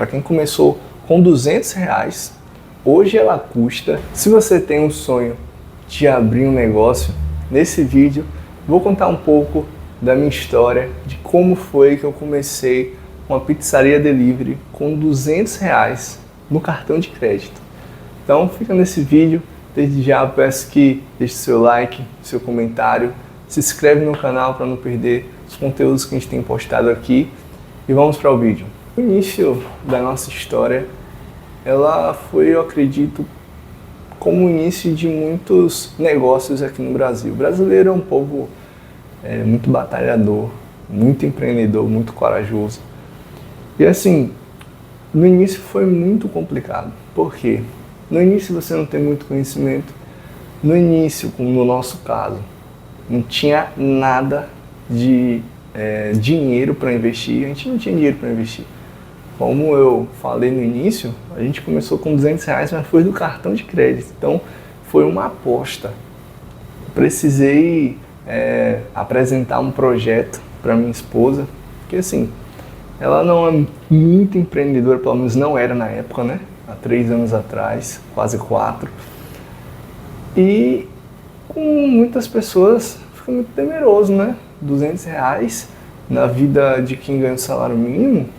para quem começou com R$ 200, hoje ela custa. Se você tem um sonho de abrir um negócio, nesse vídeo vou contar um pouco da minha história, de como foi que eu comecei uma pizzaria delivery com R$ 200 no cartão de crédito. Então fica nesse vídeo. Desde já peço que deixe seu like, seu comentário, se inscreve no canal para não perder os conteúdos que a gente tem postado aqui e vamos para o vídeo. O início da nossa história, ela foi, eu acredito, como o início de muitos negócios aqui no Brasil. O brasileiro é um povo muito batalhador, muito empreendedor, muito corajoso. E assim, no início foi muito complicado. Por quê? No início você não tem muito conhecimento. No início, como no nosso caso, não tinha nada de dinheiro para investir. A gente não tinha dinheiro para investir. Como eu falei no início, a gente começou com R$ 200, mas foi do cartão de crédito. Então, foi uma aposta. Precisei apresentar um projeto para minha esposa, porque assim, ela não é muito empreendedora, pelo menos não era na época, né? Há 3 anos atrás, quase 4. E com muitas pessoas fica muito temeroso, né? R$ 200 na vida de quem ganha o salário mínimo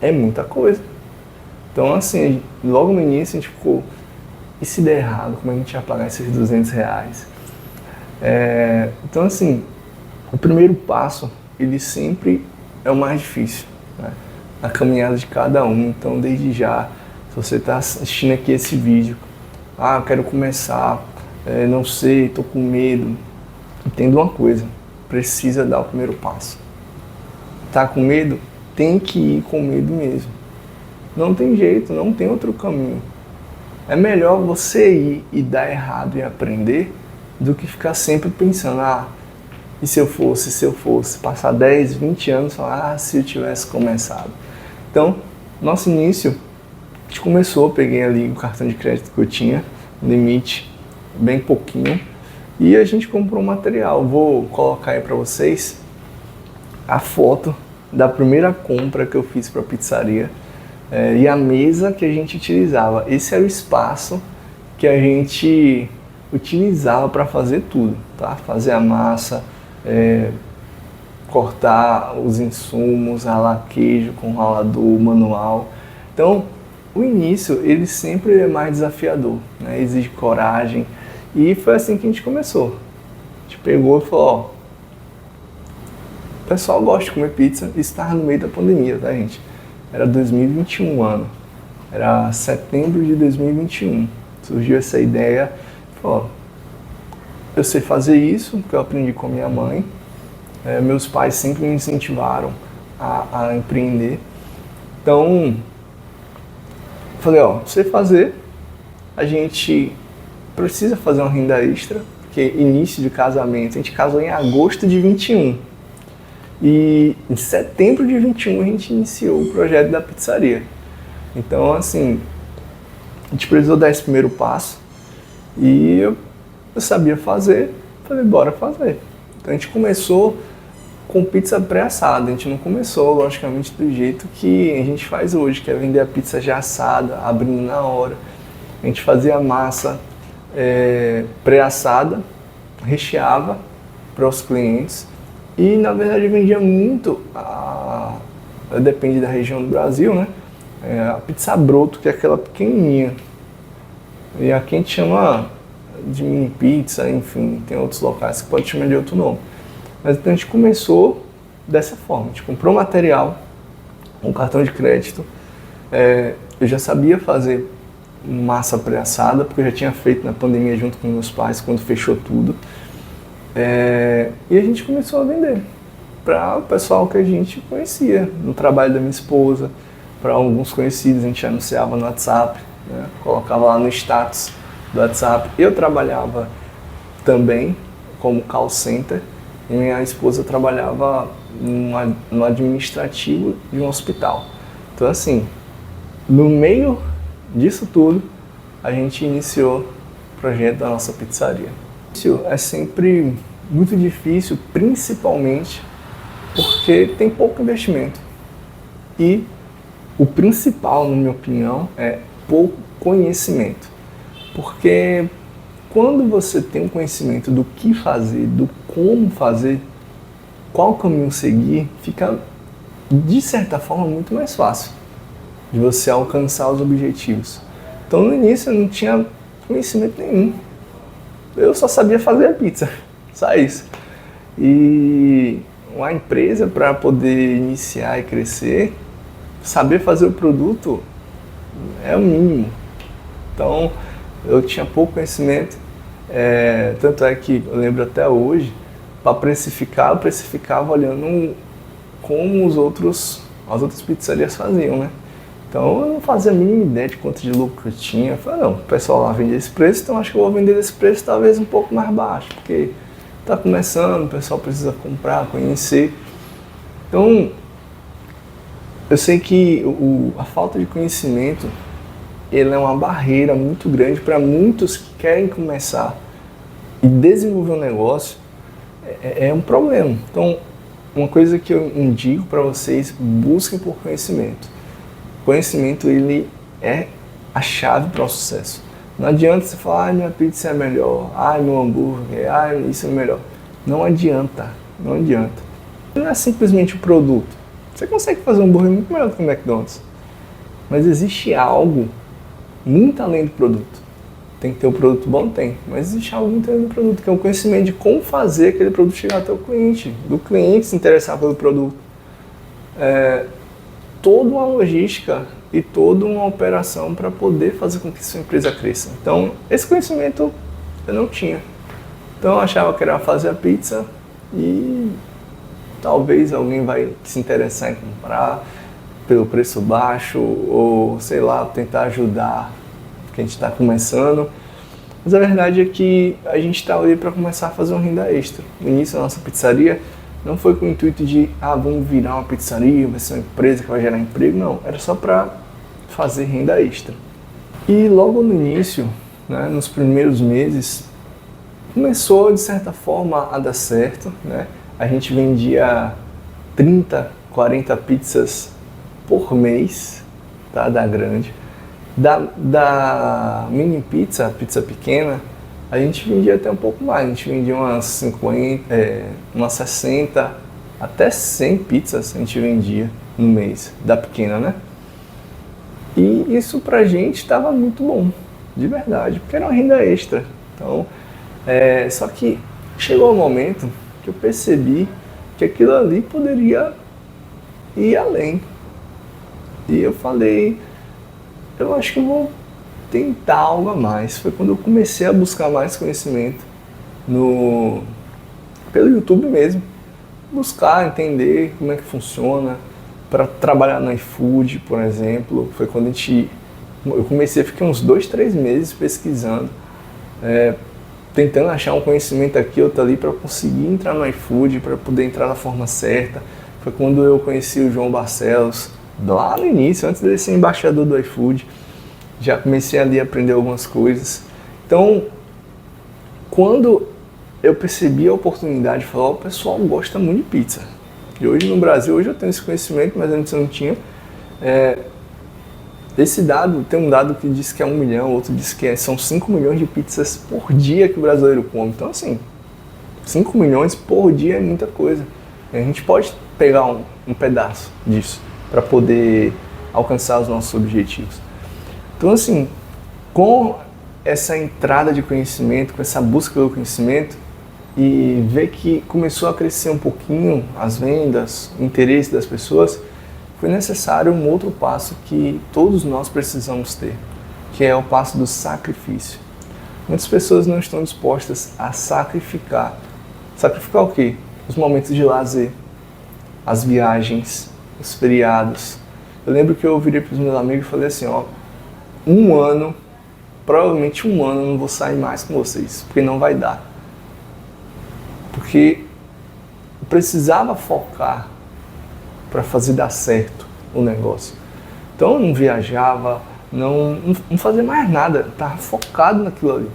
é muita coisa. Então assim, logo no início a gente ficou, e se der errado, como a gente ia pagar esses R$ 200? Então assim, o primeiro passo, ele sempre é o mais difícil, né? Na caminhada de cada um. Então desde já, se você está assistindo aqui esse vídeo, eu quero começar, não sei, estou com medo, entenda uma coisa, precisa dar o primeiro passo. Tá com medo? Tem que ir com medo mesmo. Não tem jeito, não tem outro caminho. É melhor você ir e dar errado e aprender do que ficar sempre pensando, e se eu fosse, passar 10, 20 anos, falar, se eu tivesse começado. Então, nosso início, a gente começou, peguei ali o cartão de crédito que eu tinha, limite, bem pouquinho, e a gente comprou material. Vou colocar aí para vocês a foto da primeira compra que eu fiz para a pizzaria e a mesa que a gente utilizava. Esse era o espaço que a gente utilizava para fazer tudo, tá? Fazer a massa, cortar os insumos, ralar queijo com ralador manual. Então, o início, ele sempre é mais desafiador, né? Exige coragem. E foi assim que a gente começou. A gente pegou e falou, o pessoal gosta de comer pizza. Isso estava no meio da pandemia, tá, gente? Era 2021 ano. Era setembro de 2021. Surgiu essa ideia. Falou, eu sei fazer isso, porque eu aprendi com a minha mãe. Meus pais sempre me incentivaram a empreender. Então, falei, sei fazer. A gente precisa fazer uma renda extra, porque início de casamento, a gente casou em agosto de 21. E em setembro de 21 a gente iniciou o projeto da pizzaria. Então, assim, a gente precisou dar esse primeiro passo e eu sabia fazer, falei, bora fazer. Então a gente começou com pizza pré-assada, a gente não começou, logicamente, do jeito que a gente faz hoje, que é vender a pizza já assada, abrindo na hora. A gente fazia a massa pré-assada, recheava para os clientes. E na verdade vendia muito, depende da região do Brasil, né? A pizza broto, que é aquela pequenininha. E aqui a gente chama de mini pizza, enfim, tem outros locais que pode chamar de outro nome. Mas então a gente começou dessa forma, a gente comprou material, um cartão de crédito. Eu já sabia fazer massa pré-assada, porque eu já tinha feito na pandemia junto com meus pais, quando fechou tudo. E a gente começou a vender para o pessoal que a gente conhecia, no trabalho da minha esposa, para alguns conhecidos, a gente anunciava no WhatsApp, né? Colocava lá no status do WhatsApp. Eu trabalhava também como call center e minha esposa trabalhava no administrativo de um hospital. Então assim, no meio disso tudo, a gente iniciou o projeto da nossa pizzaria. Isso é sempre muito difícil, principalmente porque tem pouco investimento. E O principal, na minha opinião, é pouco conhecimento. Porque quando você tem um conhecimento do que fazer, do como fazer, qual caminho seguir, fica, de certa forma, muito mais fácil de você alcançar os objetivos. Então, no início, eu não tinha conhecimento nenhum. Eu só sabia fazer a pizza, só isso. E uma empresa, para poder iniciar e crescer, saber fazer o produto é o mínimo. Então, eu tinha pouco conhecimento, tanto é que eu lembro até hoje, para precificar, eu precificava olhando como as outras pizzarias faziam, né? Então eu não fazia a mínima ideia de quanto de lucro eu tinha. Eu falei, não, o pessoal lá vende esse preço, então acho que eu vou vender esse preço talvez um pouco mais baixo, porque está começando, o pessoal precisa comprar, conhecer. Então, eu sei que a falta de conhecimento, ele é uma barreira muito grande para muitos que querem começar e desenvolver um negócio, é um problema. Então, uma coisa que eu indico para vocês, busquem por conhecimento. Conhecimento, ele é a chave para o sucesso. Não adianta você falar, minha pizza é melhor, meu hambúrguer, isso é melhor. Não adianta, não adianta. Não é simplesmente o produto. Você consegue fazer um hambúrguer muito melhor do que o McDonald's. Mas existe algo muito além do produto. Tem que ter um produto bom? Tem. Mas existe algo muito além do produto, que é o conhecimento de como fazer aquele produto chegar até o cliente. Do cliente se interessar pelo produto. Toda uma logística e toda uma operação para poder fazer com que sua empresa cresça. Então, esse conhecimento eu não tinha. Então, eu achava que era fazer a pizza e talvez alguém vai se interessar em comprar pelo preço baixo ou, sei lá, tentar ajudar quem está começando. Mas a verdade é que a gente está ali para começar a fazer uma renda extra. No início da nossa pizzaria não foi com o intuito de, vamos virar uma pizzaria, vai ser uma empresa que vai gerar emprego. Não, era só para fazer renda extra. E logo no início, né, nos primeiros meses, começou de certa forma a dar certo, né? A gente vendia 30, 40 pizzas por mês, tá? Da grande. Da mini pizza, pizza pequena, a gente vendia até um pouco mais. A gente vendia umas 50, umas 60, até 100 pizzas a gente vendia no mês, da pequena, né? E isso pra gente estava muito bom, de verdade, porque era uma renda extra. Então, só que chegou um momento que eu percebi que aquilo ali poderia ir além. E eu falei, eu acho que eu vou tentar algo a mais. Foi quando eu comecei a buscar mais conhecimento pelo YouTube mesmo. Buscar, entender como é que funciona. Para trabalhar no iFood, por exemplo, foi quando eu comecei, fiquei uns 2, 3 meses pesquisando, tentando achar um conhecimento aqui, outro ali, para conseguir entrar no iFood, para poder entrar da forma certa. Foi quando eu conheci o João Barcelos, lá no início, antes de ser embaixador do iFood. Já comecei ali a aprender algumas coisas. Então, quando eu percebi a oportunidade, falei, o pessoal gosta muito de pizza. E hoje no Brasil, hoje eu tenho esse conhecimento, mas antes eu não tinha. Esse dado, tem um dado que diz que é 1 milhão, outro diz que são 5 milhões de pizzas por dia que o brasileiro come. Então assim, 5 milhões por dia é muita coisa. A gente pode pegar um pedaço disso para poder alcançar os nossos objetivos. Então assim, com essa entrada de conhecimento, com essa busca pelo conhecimento, e ver que começou a crescer um pouquinho as vendas, o interesse das pessoas, foi necessário um outro passo que todos nós precisamos ter, que é o passo do sacrifício. Muitas pessoas não estão dispostas a sacrificar. Sacrificar o quê? Os momentos de lazer, as viagens, os feriados. Eu lembro que eu virei para os meus amigos e falei assim, provavelmente um ano eu não vou sair mais com vocês, porque não vai dar. Porque eu precisava focar para fazer dar certo o negócio. Então eu não viajava, não fazia mais nada, estava focado naquilo ali.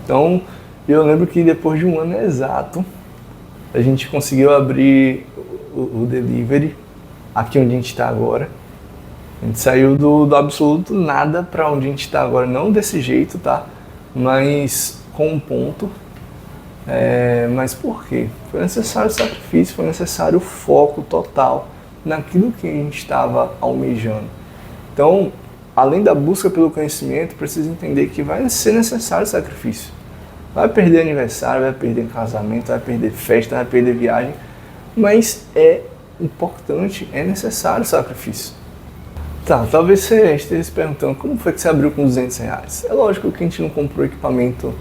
Então eu lembro que depois de um ano exato, a gente conseguiu abrir o delivery, aqui onde a gente está agora. A gente saiu do absoluto nada para onde a gente está agora, não desse jeito, tá? Mas com um ponto. Mas por quê? Foi necessário sacrifício, foi necessário foco total naquilo que a gente estava almejando. Então, além da busca pelo conhecimento, precisa entender que vai ser necessário sacrifício. Vai perder aniversário, vai perder casamento, vai perder festa, vai perder viagem, mas é importante, é necessário sacrifício. Tá, talvez você esteja se perguntando como foi que você abriu com R$200. É lógico que a gente não comprou equipamento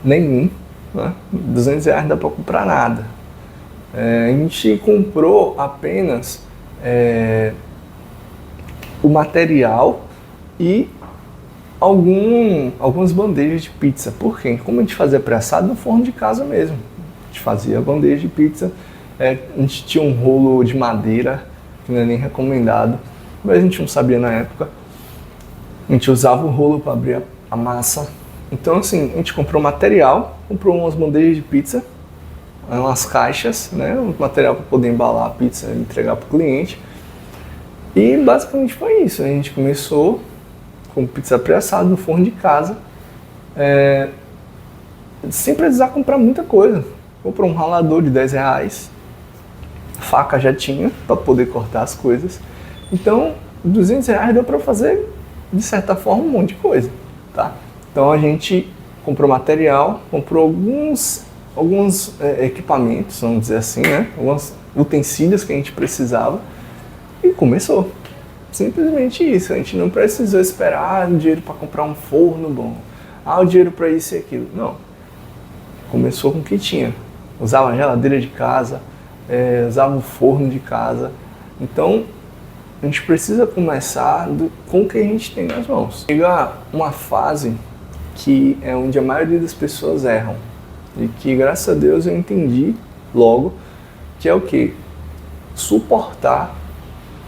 nenhum, né? R$200 não dá para comprar nada. A gente comprou apenas o material e algumas bandejas de pizza. Por quê? Como a gente fazia pré-assado no forno de casa mesmo. A gente fazia bandeja de pizza, a gente tinha um rolo de madeira, que não é nem recomendado, mas a gente não sabia na época. A gente usava o rolo para abrir a massa. Então assim, a gente comprou material, comprou umas bandejas de pizza, umas caixas, né, um material para poder embalar a pizza e entregar para o cliente. E basicamente foi isso. A gente começou com pizza pré-assada no forno de casa, sem precisar comprar muita coisa. Comprou um ralador de R$10, faca já tinha para poder cortar as coisas. Então, R$200 deu para fazer, de certa forma, um monte de coisa, tá? Então a gente comprou material, comprou alguns equipamentos, vamos dizer assim, né? Alguns utensílios que a gente precisava e começou. Simplesmente isso, a gente não precisou esperar o dinheiro para comprar um forno bom, o dinheiro para isso e aquilo. Não, começou com o que tinha. Usava a geladeira de casa, usava o forno de casa. Então, a gente precisa começar com o que a gente tem nas mãos. Chega uma fase que é onde a maioria das pessoas erram. E que, graças a Deus, eu entendi logo, que é o quê? Suportar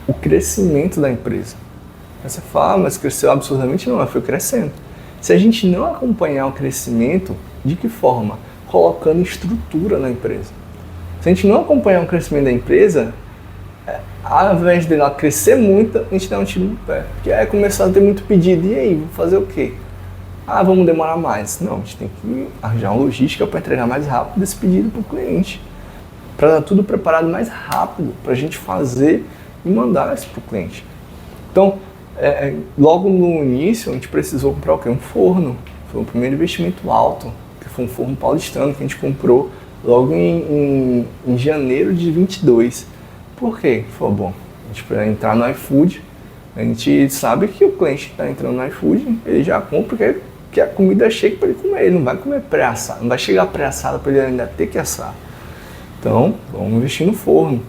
o crescimento da empresa. Aí você fala, mas cresceu absurdamente? Não, foi crescendo. Se a gente não acompanhar o crescimento, de que forma? Colocando estrutura na empresa. Se a gente não acompanhar o crescimento da empresa, ao invés dela crescer muito, a gente dá um tiro no pé. Porque aí começar a ter muito pedido. E aí, vou fazer o quê? Vamos demorar mais. Não, a gente tem que arranjar uma logística para entregar mais rápido esse pedido para o cliente. Para dar tudo preparado mais rápido, para a gente fazer e mandar isso para o cliente. Então, logo no início, a gente precisou comprar o quê? Um forno. Foi o primeiro investimento alto, que foi um forno paulistano que a gente comprou logo em janeiro de 22. Por quê? Foi bom. A gente, para entrar no iFood, a gente sabe que o cliente que está entrando no iFood, ele já compra porque a comida chega para ele comer. Ele não vai comer pré-assado, não vai chegar pré-assado para ele ainda ter que assar. Então, vamos investir no forno.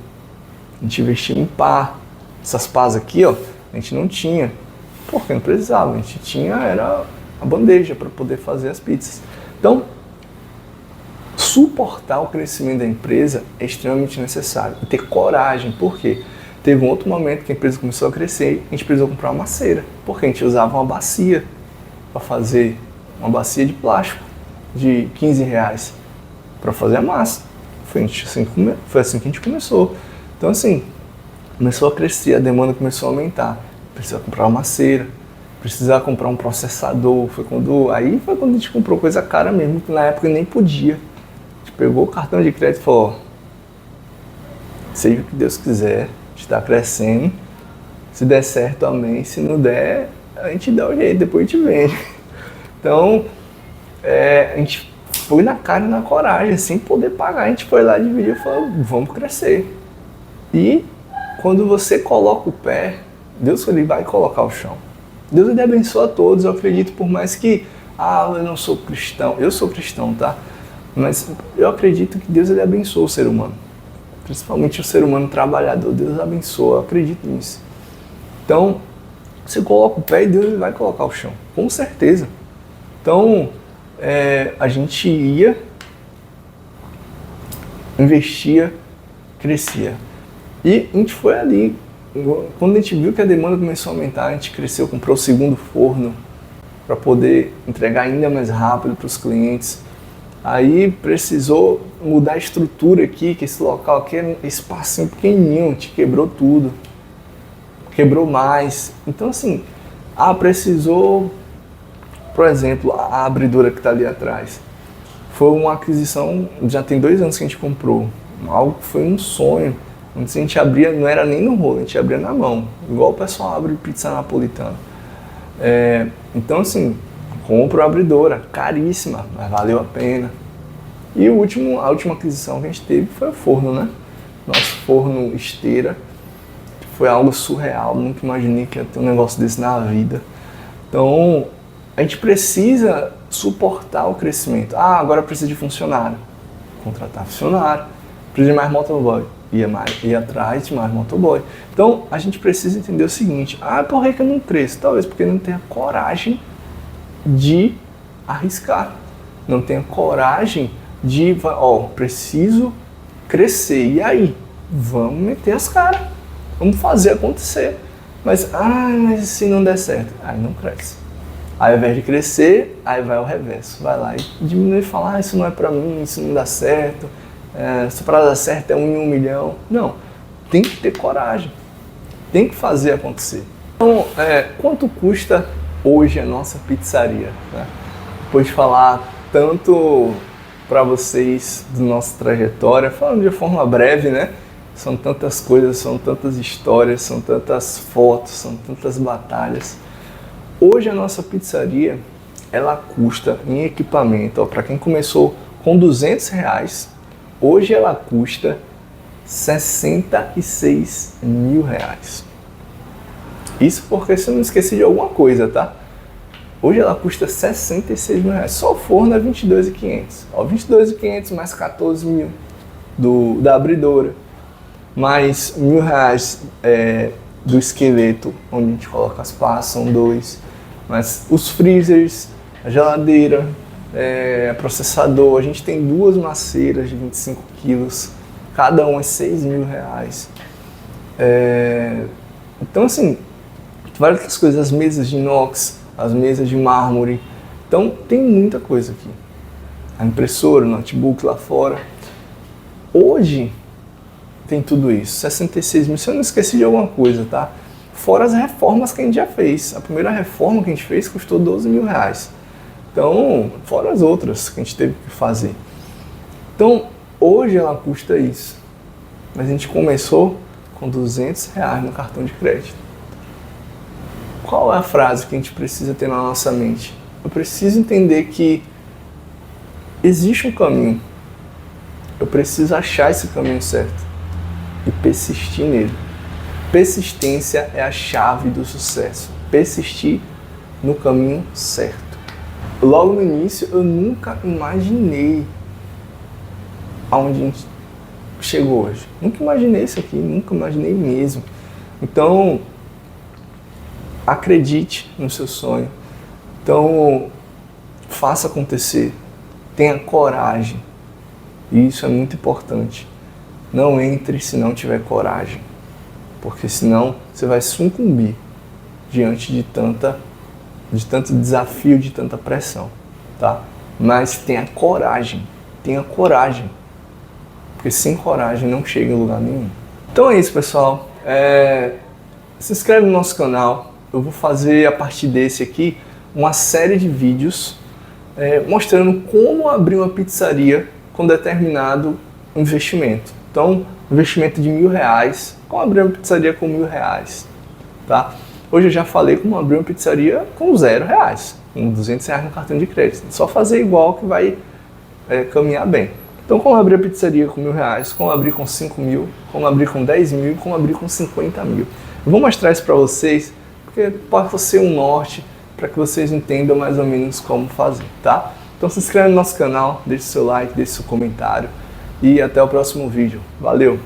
A gente investiu em pá. Essas pás aqui, ó, a gente não tinha, porque não precisava. A gente tinha era a bandeja para poder fazer as pizzas. Então, suportar o crescimento da empresa é extremamente necessário. E ter coragem, por quê? Teve um outro momento que a empresa começou a crescer, a gente precisou comprar uma maceira, porque a gente usava uma bacia para fazer, uma bacia de plástico de R$15 para fazer a massa. Foi assim que a gente começou. Então assim, começou a crescer, a demanda começou a aumentar. Precisava comprar uma maceira, precisava comprar um processador. Aí foi quando a gente comprou coisa cara mesmo, que na época nem podia. A gente pegou o cartão de crédito e falou, seja o que Deus quiser, a gente está crescendo. Se der certo, amém. Se não der, a gente dá o jeito, depois a gente vende. Então, a gente foi na cara e na coragem, sem poder pagar. A gente foi lá dividir e falou, vamos crescer. E quando você coloca o pé, Deus ele vai colocar o chão. Deus ele abençoa a todos, eu acredito, por mais que, eu não sou cristão, eu sou cristão, tá? Mas eu acredito que Deus ele abençoa o ser humano. Principalmente o ser humano trabalhador, Deus abençoa, eu acredito nisso. Então, você coloca o pé e Deus ele vai colocar o chão, com certeza. Então, a gente ia, investia, crescia. E a gente foi ali, quando a gente viu que a demanda começou a aumentar, a gente cresceu, comprou o segundo forno para poder entregar ainda mais rápido para os clientes. Aí precisou mudar a estrutura aqui, que esse local aqui é um espacinho pequenininho, a gente quebrou tudo. quebrou mais. Então assim, precisou, por exemplo, a abridora que está ali atrás. Foi uma aquisição, já tem 2 anos que a gente comprou. Algo que foi um sonho. Antes a gente abria, não era nem no rolo, a gente abria na mão. Igual o pessoal abre pizza napolitana. Então assim, compro a abridora, caríssima, mas valeu a pena. E a última aquisição que a gente teve foi o forno, né? Nosso forno esteira. Foi algo surreal, nunca imaginei que ia ter um negócio desse na vida. Então, a gente precisa suportar o crescimento. Agora precisa de funcionário. Contratar funcionário. Precisa de mais motoboy. Ir atrás de mais motoboy. Então, a gente precisa entender o seguinte. Por que eu não cresço? Talvez porque não tenha coragem de arriscar. Não tenha coragem de, preciso crescer. E aí? Vamos meter as caras. Vamos fazer acontecer. Mas se não der certo? Aí não cresce. Aí ao invés de crescer, aí vai ao reverso. Vai lá e diminui e fala, isso não é pra mim, isso não dá certo. Se pra dar certo é 1 em 1 milhão. Não, tem que ter coragem. Tem que fazer acontecer. Então, quanto custa hoje a nossa pizzaria? Né? Depois de falar tanto para vocês da nossa trajetória, falando de forma breve, né? São tantas coisas, são tantas histórias, são tantas fotos, são tantas batalhas. Hoje a nossa pizzaria, ela custa em equipamento, para quem começou com R$200, hoje ela custa R$66 mil. Isso porque se eu não esqueci de alguma coisa, tá? Hoje ela custa R$66 mil. Só o forno é R$22.500. R$22.500 mais R$14 mil da abridora. Mais R$1.000 do esqueleto, onde a gente coloca as pás, são 2. Mas os freezers, a geladeira, processador, a gente tem 2 maceiras de 25 quilos, cada um é R$6 mil. Então assim, várias outras coisas, as mesas de inox, as mesas de mármore, então tem muita coisa aqui. A impressora, o notebook lá fora. Hoje tem tudo isso, 66 mil, se eu não esqueci de alguma coisa, tá? Fora as reformas que a gente já fez. A primeira reforma que a gente fez custou R$12 mil. Então, fora as outras que a gente teve que fazer. Então, hoje ela custa isso. Mas a gente começou com R$200 no cartão de crédito. Qual é a frase que a gente precisa ter na nossa mente? Eu preciso entender que existe um caminho. Eu preciso achar esse caminho certo e persistir nele. Persistência é a chave do sucesso. Persistir no caminho certo. Logo no início, eu nunca imaginei aonde a gente chegou hoje. Nunca imaginei isso aqui, nunca imaginei mesmo. Então, acredite no seu sonho. Então, faça acontecer. Tenha coragem. E isso é muito importante. Não entre se não tiver coragem. Porque senão você vai sucumbir diante de tanto desafio, de tanta pressão, tá? Mas tenha coragem. Porque sem coragem não chega em lugar nenhum. Então é isso, pessoal. Se inscreve no nosso canal. Eu vou fazer, a partir desse aqui, uma série de vídeos mostrando como abrir uma pizzaria com determinado investimento. Então, investimento de R$1.000, como abrir uma pizzaria com R$1.000, tá? Hoje eu já falei como abrir uma pizzaria com R$0, com R$200 no cartão de crédito. Só fazer igual que vai caminhar bem. Então, como abrir a pizzaria com R$1.000, como abrir com 5 mil, como abrir com 10 mil, como abrir com 50 mil. Eu vou mostrar isso para vocês, porque pode ser um norte para que vocês entendam mais ou menos como fazer, tá? Então se inscreve no nosso canal, deixe seu like, deixe seu comentário e até o próximo vídeo. Valeu!